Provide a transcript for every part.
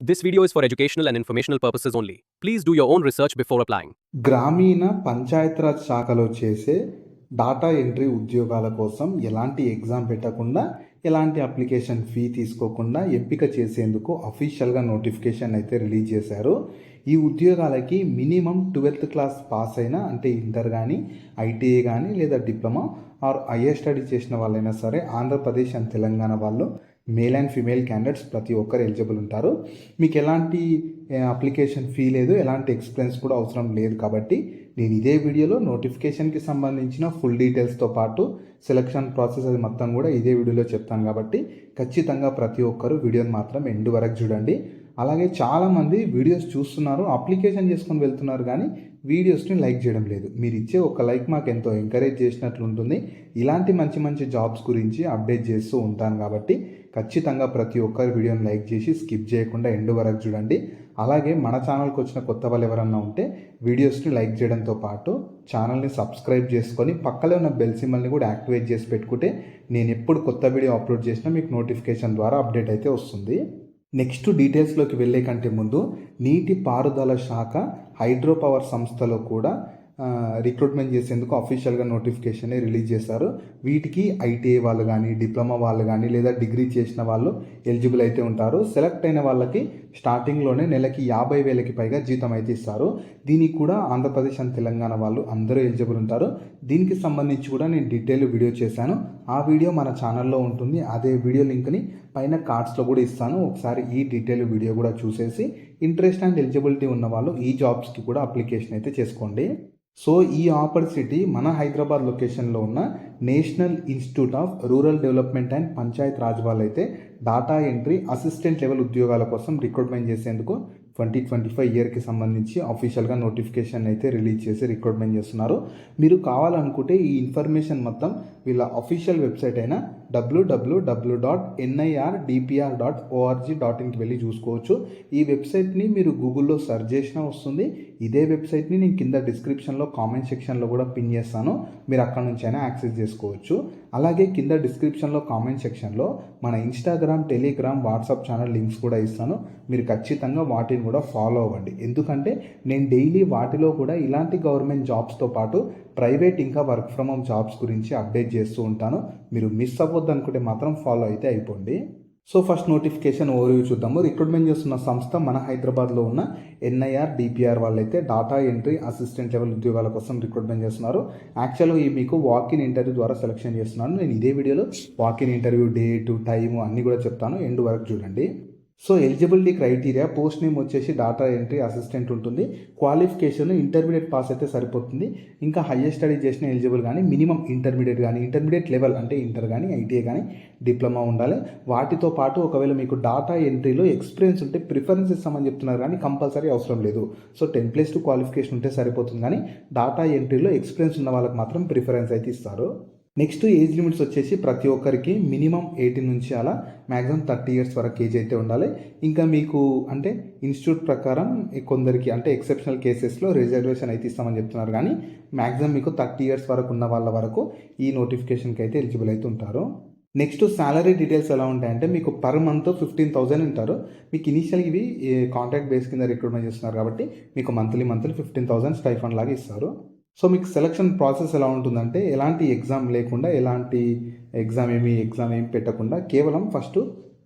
This video is for educational and informational purposes only. Please do your own research before applying. గ్రామీణ పంచాయతీరాజ్ శాఖలో చేసే data entry ఉద్యోగాల కోసం ఎలాంటి ఎగ్జామ్ పెట్టకుండా ఎలాంటి అప్లికేషన్ ఫీ తీసుకోకుండా ఎంపిక చేసేందుకు అఫీషియల్గా నోటిఫికేషన్ అయితే రిలీజ్ చేశారు. ఈ ఉద్యోగాలకి మినిమం 12th క్లాస్ పాస్ అయినా, అంటే ఇంటర్ కానీ, ఐటీఐ కానీ, లేదా డిప్లొమా ఆర్ హైయర్ స్టడీ చేసిన వాళ్ళైనా సరే ఆంధ్రప్రదేశ్ అండ్ తెలంగాణ వాళ్ళు మేల్ అండ్ ఫీమేల్ క్యాండిడేట్స్ ప్రతి ఒక్కరు ఎలిజిబుల్ ఉంటారు. మీకు ఎలాంటి అప్లికేషన్ ఫీ లేదు, ఎలాంటి ఎక్స్పీరియన్స్ కూడా అవసరం లేదు. కాబట్టి నేను ఇదే వీడియోలో నోటిఫికేషన్కి సంబంధించిన ఫుల్ డీటెయిల్స్తో పాటు సెలక్షన్ ప్రాసెస్ అది మొత్తం కూడా ఇదే వీడియోలో చెప్తాను. కాబట్టి ఖచ్చితంగా ప్రతి ఒక్కరు వీడియోని మాత్రం ఎండ్ వరకు చూడండి. అలాగే చాలామంది వీడియోస్ చూస్తున్నారు, అప్లికేషన్ చేసుకొని వెళ్తున్నారు, కానీ వీడియోస్ని లైక్ చేయడం లేదు. మీరు ఇచ్చే ఒక లైక్ మాకు ఎంతో ఎంకరేజ్ చేసినట్లు ఉంటుంది. ఇలాంటి మంచి మంచి జాబ్స్ గురించి అప్డేట్ చేస్తూ ఉంటాను. కాబట్టి ఖచ్చితంగా ప్రతి ఒక్కరు వీడియోని లైక్ చేసి స్కిప్ చేయకుండా ఎండ్ వరకు చూడండి. అలాగే మన ఛానల్కి వచ్చిన కొత్త వాళ్ళు ఎవరన్నా ఉంటే వీడియోస్ని లైక్ చేయడంతో పాటు ఛానల్ని సబ్స్క్రైబ్ చేసుకొని పక్కలో ఉన్న బెల్ సింబల్ని కూడా యాక్టివేట్ చేసి పెట్టుకుంటే నేను ఎప్పుడు కొత్త వీడియో అప్లోడ్ చేసినా మీకు నోటిఫికేషన్ ద్వారా అప్డేట్ అయితే వస్తుంది. నెక్స్ట్ డీటెయిల్స్లోకి వెళ్ళే కంటే ముందు నీటిపారుదల శాఖ హైడ్రో పవర్ సంస్థలో కూడా రిక్రూట్మెంట్ చేసేందుకు అఫీషియల్గా నోటిఫికేషన్ రిలీజ్ చేశారు. వీటికి ఐటీఐ వాళ్ళు కానీ, డిప్లొమా వాళ్ళు కానీ, లేదా డిగ్రీ చేసిన వాళ్ళు ఎలిజిబుల్ అయితే ఉంటారు. సెలెక్ట్ అయిన వాళ్ళకి స్టార్టింగ్లోనే నెలకి 50,000కి పైగా జీతం అయితే ఇస్తారు. దీనికి కూడా ఆంధ్రప్రదేశ్ అండ్ తెలంగాణ వాళ్ళు అందరూ ఎలిజిబుల్ ఉంటారు. దీనికి సంబంధించి కూడా నేను డీటెయిల్ వీడియో చేశాను. ఆ వీడియో మన ఛానల్లో ఉంటుంది. అదే వీడియో లింక్ని పైన కార్డ్స్లో కూడా ఇస్తాను. ఒకసారి ఈ డీటెయిల్ వీడియో కూడా చూసేసి ఇంట్రెస్ట్ అండ్ ఎలిజిబిలిటీ ఉన్న వాళ్ళు ఈ జాబ్స్కి కూడా అప్లికేషన్ అయితే చేసుకోండి. సో ఈ ఆపర్చునిటీ మన హైదరాబాద్ లొకేషన్లో ఉన్న national institute of rural development and Panchayat Raj వాళ్ళు అయితే డాటా ఎంట్రీ అసిస్టెంట్ లెవెల్ ఉద్యోగాల కోసం రిక్రూట్మెంట్ చేసేందుకు 2025 ఇయర్కి సంబంధించి అఫీషియల్గా నోటిఫికేషన్ అయితే రిలీజ్ చేసి రిక్రూట్మెంట్ చేస్తున్నారు. మీరు కావాలనుకుంటే ఈ ఇన్ఫర్మేషన్ మొత్తం వీళ్ళ అఫీషియల్ వెబ్సైట్ అయిన www.nirdpr.org.inకి వెళ్ళి చూసుకోవచ్చు. ఈ వెబ్సైట్ని మీరు గూగుల్లో సెర్చ్ చేసినా వస్తుంది. ఇదే వెబ్సైట్ని నేను కింద డిస్క్రిప్షన్లో కామెంట్ సెక్షన్లో కూడా పిన్ చేస్తాను. మీరు అక్కడ నుంచి అయినా యాక్సెస్ చేసుకోవచ్చు. అలాగే కింద డిస్క్రిప్షన్లో కామెంట్ సెక్షన్లో మన Instagram, Telegram, WhatsApp channel links కూడా ఇస్తాను. మీరు ఖచ్చితంగా వాటిని కూడా ఫాలో అవ్వండి. ఎందుకంటే నేను డైలీ వాటిలో కూడా ఇలాంటి గవర్నమెంట్ జాబ్స్తో పాటు ప్రైవేట్ ఇంకా వర్క్ ఫ్రమ్ హోమ్ జాబ్స్ గురించి అప్డేట్ చేస్తూ ఉంటాను. మీరు మిస్ అవ్వద్దు అనుకుంటే మాత్రం ఫాలో అయితే అయిపోండి. సో ఫస్ట్ నోటిఫికేషన్ ఓవర్వ్యూ చూద్దాము. రిక్రూట్మెంట్ చేస్తున్న సంస్థ మన హైదరాబాద్లో ఉన్న NIRDPR వాళ్ళైతే డాటా ఎంట్రీ అసిస్టెంట్ లెవెల్ ఉద్యోగాల కోసం రిక్రూట్మెంట్ చేస్తున్నారు. యాక్చువల్గా ఈ మీకు వాకిన్ ఇంటర్వ్యూ ద్వారా సెలెక్షన్ చేస్తున్నాను. నేను ఇదే వీడియోలో వాకిన్ ఇంటర్వ్యూ డేటు, టైము అన్నీ కూడా చెప్తాను. ఎండ్ వరకు చూడండి. So eligibility criteria, post name వచ్చేసి డాటా ఎంట్రీ అసిస్టెంట్ ఉంటుంది. క్వాలిఫికేషన్ ఇంటర్మీడియట్ పాస్ అయితే సరిపోతుంది. ఇంకా హయ్యర్ స్టడీ చేసిన ఎలిజిబుల్ కానీ, మినిమం ఇంటర్మీడియట్ కానీ, ఇంటర్మీడియట్ లెవెల్ అంటే ఇంటర్ కానీ, ఐటీఐ కానీ, డిప్లొమా ఉండాలి. వాటితో పాటు ఒకవేళ మీకు డాటా ఎంట్రీలో ఎక్స్పీరియన్స్ ఉంటే ప్రిఫరెన్స్ ఇస్తామని చెప్తున్నారు, కానీ కంపల్సరీ అవసరం లేదు. సో 10+2 క్వాలిఫికేషన్ ఉంటే సరిపోతుంది, కానీ డాటా ఎంట్రీలో ఎక్స్పీరియన్స్ ఉన్న వాళ్ళకి మాత్రం ప్రిఫరెన్స్ అయితే ఇస్తారు. నెక్స్ట్ ఏజ్ లిమిట్స్ వచ్చేసి ప్రతి ఒక్కరికి మినిమం 18 నుంచి అలా మ్యాక్సిమం 30 ఇయర్స్ వరకు ఏజ్ అయితే ఉండాలి. ఇంకా మీకు అంటే ఇన్స్టిట్యూట్ ప్రకారం కొందరికి అంటే ఎక్సెప్షనల్ కేసెస్లో రిజర్వేషన్ అయితే ఇస్తామని చెప్తున్నారు, కానీ మ్యాక్సిమం మీకు 30 ఇయర్స్ వరకు ఉన్న వాళ్ళ వరకు ఈ నోటిఫికేషన్కి అయితే ఎలిజిబుల్ అయితే ఉంటారు. నెక్స్ట్ శాలరీ డీటెయిల్స్ ఎలా ఉంటాయంటే మీకు పర్ మంత్ 15,000 ఉంటారు. మీకు ఇనీషియల్ ఇవి కాంట్రాక్ట్ బేస్ కింద రిక్రూట్మెంట్ చేస్తున్నారు కాబట్టి మీకు మంత్లీ 15,000 స్టైఫండ్ లాగా ఇస్తారు. సో మీకు సెలక్షన్ ప్రాసెస్ ఎలా ఉంటుందంటే ఎలాంటి ఎగ్జామ్ లేకుండా, ఎలాంటి ఎగ్జామ్ ఏమి పెట్టకుండా కేవలం ఫస్ట్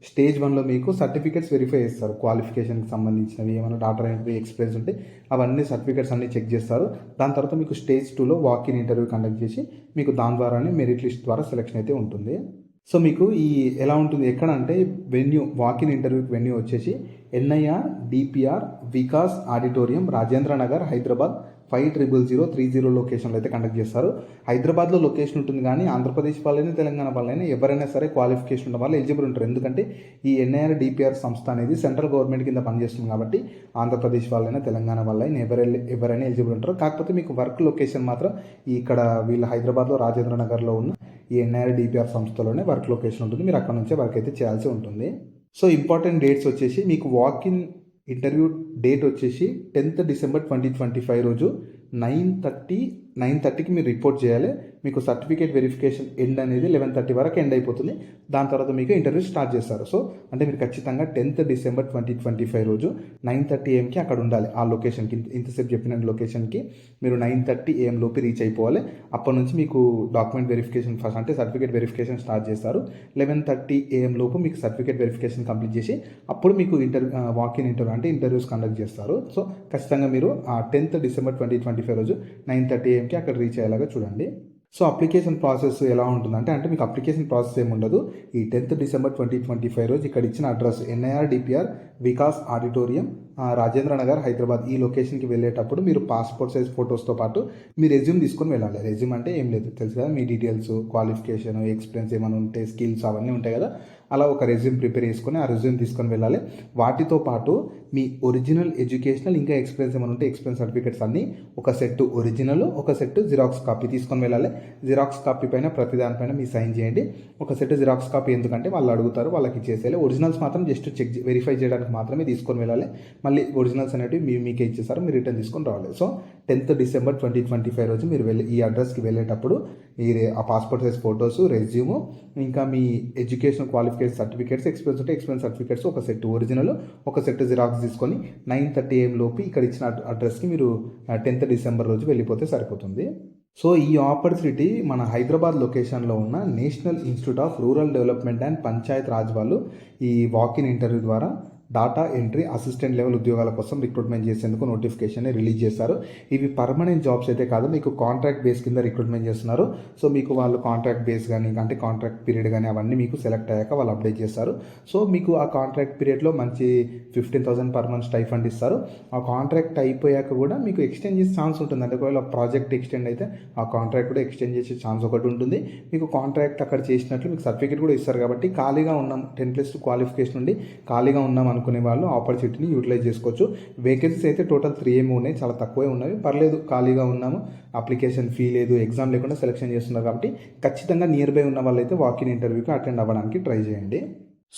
స్టేజ్ 1లో మీకు సర్టిఫికేట్స్ వెరిఫై చేస్తారు. క్వాలిఫికేషన్కి సంబంధించినవి ఏమైనా డాటా ఎంట్రీ ఎక్స్పీరియన్స్ ఉంటే అవన్నీ సర్టిఫికేట్స్ అన్నీ చెక్ చేస్తారు. దాని తర్వాత మీకు స్టేజ్ 2లో వాకిన్ ఇంటర్వ్యూ కండక్ట్ చేసి మీకు దాని ద్వారానే మెరిట్ లిస్ట్ ద్వారా సెలక్షన్ అయితే ఉంటుంది. సో మీకు ఈ ఎలా ఉంటుంది ఎక్కడ అంటే వెన్యూ, వాకిన్ ఇంటర్వ్యూకి వెన్యూ వచ్చేసి NIRDPR వికాస్ ఆడిటోరియం, రాజేంద్ర నగర్, హైదరాబాద్ 500030 లొకేషన్లో అయితే కండక్ట్ చేస్తారు. హైదరాబాద్లో లొకేషన్ ఉంటుంది, కానీ ఆంధ్రప్రదేశ్ వాళ్ళైనా, తెలంగాణ వాళ్ళైనా ఎవరైనా సరే క్వాలిఫికేషన్ ఉన్న వాళ్ళు ఎలిజిబుల్ ఉంటారు. ఎందుకంటే ఈ NIRDPR సంస్థ అనేది సెంట్రల్ గవర్నమెంట్ కింద పనిచేస్తుంది కాబట్టి ఆంధ్రప్రదేశ్ వాళ్ళైనా, తెలంగాణ వాళ్ళైనా ఎవరైనా ఎలిజిబుల్ ఉంటారు. కాకపోతే మీకు వర్క్ లొకేషన్ మాత్రం ఇక్కడ వీళ్ళ హైదరాబాద్లో రాజేంద్ర నగర్లో ఉన్న ఈ NIRDPR సంస్థలోనే వర్క్ లొకేషన్ ఉంటుంది. మీరు అక్కడ నుంచే వర్క్ అయితే చేయాల్సి ఉంటుంది. సో ఇంపార్టెంట్ డేట్స్ వచ్చేసి మీకు వాకిన్ ఇంటర్వ్యూ డేట్ వచ్చేసి 10th డిసెంబర్ 2025 రోజు 9:30కి మీరు రిపోర్ట్ చేయాలి. మీకు సర్టిఫికేట్ వెరిఫికేషన్ ఎండ్ అనేది 11:30 వరకు ఎండ్ అయిపోతుంది. దాని తర్వాత మీకు ఇంటర్వ్యూ స్టార్ట్ చేస్తారు. సో అంటే మీరు ఖచ్చితంగా 10th December 2025 రోజు 9:30 AM అక్కడ ఉండాలి. ఆ లొకేషన్కి ఇంతసేపు చెప్పిన లొకేషన్కి మీరు 9:30 AM లోపు రీచ్ అయిపోవాలి. అప్పటి నుంచి మీకు డాక్యుమెంట్ వెరిఫికేషన్ ఫస్ట్ అంటే సర్టిఫికేట్ వెరిఫికేషన్ స్టార్ట్ చేస్తారు. 11:30 AM లోపు మీకు సర్టిఫికేట్ వెరిఫికేషన్ కంప్లీట్ చేసి అప్పుడు మీకు వాక్-ఇన్ ఇంటర్వ్యూ అంటే ఇంటర్వ్యూస్ కండక్ట్ చేస్తారు. సో ఖచ్చితంగా మీరు ఆ 10th December 2025 రోజు 9:30 AM అక్కడ రీచ్ అయ్యేలాగా చూడండి. సో అప్లికేషన్ ప్రాసెస్ ఎలా ఉంటుందంటే మీకు అప్లికేషన్ ప్రాసెస్ ఏమి ఉండదు. ఈ 10th December 2025 రోజు ఇక్కడ ఇచ్చిన address NIR DPR Vikas auditorium Rajendra Nagar Hyderabad ఈ లొకేషన్కి వెళ్ళేటప్పుడు మీరు పాస్పోర్ట్ సైజ్ ఫొటోస్తో పాటు మీ రెజ్యూమ్ తీసుకొని వెళ్ళాలి. రెజ్యూమ్ అంటే ఏం లేదు తెలుసు కదా, మీ డీటెయిల్స్, క్వాలిఫికేషన్, ఎక్స్పీరియన్స్ ఏమైనా ఉంటే, స్కిల్స్ అవన్నీ ఉంటాయి కదా, అలా ఒక రెజ్యూమ్ ప్రిపేర్ చేసుకొని ఆ రెజ్యూమ్ తీసుకొని వెళ్ళాలి. వాటితో పాటు మీ ఒరిజినల్ ఎడ్యుకేషనల్ ఇంకా ఎక్స్పీరియన్స్ ఏమైనా ఉంటే ఎక్స్పీరియన్స్ సర్టిఫికేట్స్ అన్నీ ఒక సెట్ ఒరిజినల్, ఒక సెట్ జిరాక్స్ కాపీ తీసుకొని వెళ్ళాలి. జిరాక్స్ కాపీ పైన ప్రతి దానిపైన మీ సైన్ చేయండి. ఒక సెట్ జిరాక్స్ కాపీ ఎందుకంటే వాళ్ళు అడుగుతారు, వాళ్ళకి ఇచ్చేసేయాలి. ఒరిజినల్స్ మాత్రం జస్ట్ వెరిఫై చేయడానికి మాత్రమే తీసుకొని వెళ్ళాలి. మళ్ళీ ఒరిజినల్స్ అనేవి మీకే ఇచ్చేస్తారు, మీరు రిటర్న్ తీసుకొని రావాలి. సో 10th December 2025 రోజు మీరు ఈ అడ్రస్కి వెళ్ళేటప్పుడు ఆ పాస్పోర్ట్ సైజ్ ఫొటోస్, రెజ్యూమ్, ఇంకా మీ ఎడ్యుకేషన్ క్వాలిఫికేషన్ సర్టిఫికేట్స్, ఎక్స్పీరియన్స్ ఉంటే ఎక్స్పీరియన్స్ సర్టిఫికేట్స్ ఒక సెట్ ఒరిజినల్, ఒక సెట్ జిరాక్స్ తీసుకొని 9:30 AM లోపు ఇక్కడ ఇచ్చిన అడ్రస్కి మీరు 10th December రోజు వెళ్ళిపోతే సరిపోతుంది. సో ఈ ఆపర్చునిటీ మన హైదరాబాద్ లొకేషన్లో ఉన్న national institute of rural development and Panchayat Raj వాళ్ళు ఈ వాక్-ఇన్ ఇంటర్వ్యూ ద్వారా డాటా ఎంట్రీ అసిస్టెంట్ లెవెల్ ఉద్యోగాల కోసం రిక్రూట్మెంట్ చేసేందుకు నోటిఫికేషన్ రిలీజ్ చేశారు. ఇవి పర్మనెంట్ జాబ్స్ అయితే కాదు, మీకు కాంట్రాక్ట్ బేస్ కింద రిక్రూట్మెంట్ చేస్తున్నారు. సో మీకు వాళ్ళు కాంట్రాక్ట్ బేస్ కానీ అంటే కాంట్రాక్ట్ పీరియడ్ కానీ అవన్నీ మీకు సెలెక్ట్ అయ్యాక వాళ్ళు అప్డేట్ చేస్తారు. సో మీకు ఆ కాంట్రాక్ట్ పీరియడ్లో మంచి 15,000 per month స్టైఫండ్ ఇస్తారు. ఆ కాంట్రాక్ట్ అయిపోయాక కూడా మీకు ఎక్స్టెండ్ చేసే ఛాన్స్ ఉంటుంది. అంటే ఒకవేళ ప్రాజెక్ట్ ఎక్స్టెండ్ అయితే ఆ కాంట్రాక్ట్ కూడా ఎక్స్టెండ్ చేసే ఛాన్స్ ఒకటి ఉంటుంది. మీకు కాంట్రాక్ట్ అక్కడ చేసినట్లు మీకు సర్టిఫికేట్ కూడా ఇస్తారు. కాబట్టి ఖాళీగా ఉన్నాం 10+ క్వాలిఫికేషన్ నుండి ఖాళీగా ఉన్నాం అనుకునే వాళ్ళు ఆపర్చునిటీని యూటిలైజ్ చేసుకోవచ్చు. వేకెన్సీస్ అయితే టోటల్ 3 ఏమో ఉన్నాయి, చాలా తక్కువే ఉన్నవి. పర్లేదు, ఖాళీగా ఉన్నాము, అప్లికేషన్ ఫీ లేదు, ఎగ్జామ్ లేకుండా సెలెక్షన్ చేస్తున్నారు కాబట్టి ఖచ్చితంగా నియర్ బై ఉన్న వాళ్ళైతే వాక్-ఇన్ ఇంటర్వ్యూకి అటెండ్ అవ్వడానికి ట్రై చేయండి.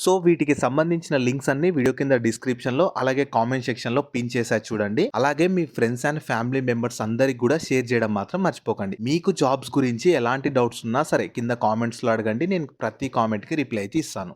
సో వీటికి సంబంధించిన లింక్స్ అన్ని వీడియో కింద డిస్క్రిప్షన్లో అలాగే కామెంట్ సెక్షన్లో పిన్ చేశారు చూడండి. అలాగే మీ ఫ్రెండ్స్ అండ్ ఫ్యామిలీ మెంబర్స్ అందరికి కూడా షేర్ చేయడం మాత్రం మర్చిపోకండి. మీకు జాబ్స్ గురించి ఎలాంటి డౌట్స్ ఉన్నా సరే కింద కామెంట్స్లో అడగండి, నేను ప్రతి కామెంట్కి రిప్లై అయితే ఇస్తాను.